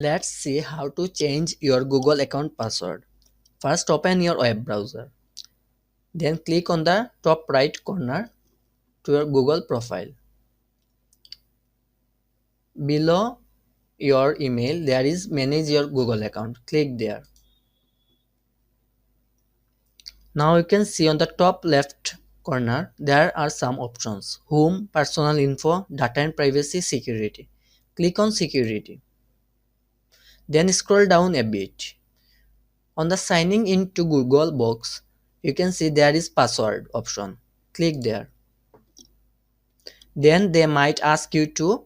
Let's see how to change your Google account password. First open your web browser. Then click on the top right corner to your Google profile. Below your email there is manage your Google account. Click there. Now you can see on the top left corner there are some options: home, personal info, data and privacy, security. Click on security. Then scroll down a bit. On the signing in to Google box, you can see there is password option. Click there. Then they might ask you to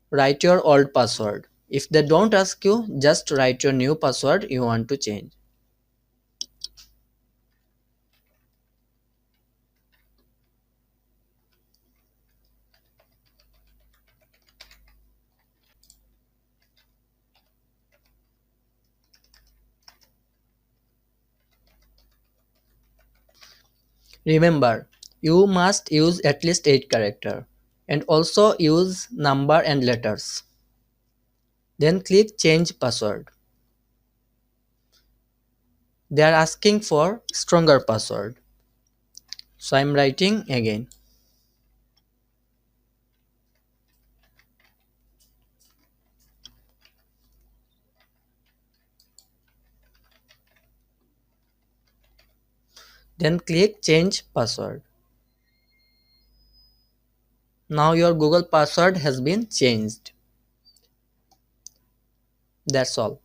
write your old password. If they don't ask you, just write your new password you want to change. Remember, you must use at least 8 character and also use number and letters. Then click change password. They are asking for stronger password. So I'm writing again. Then click change password. Now your Google password has been changed. That's all.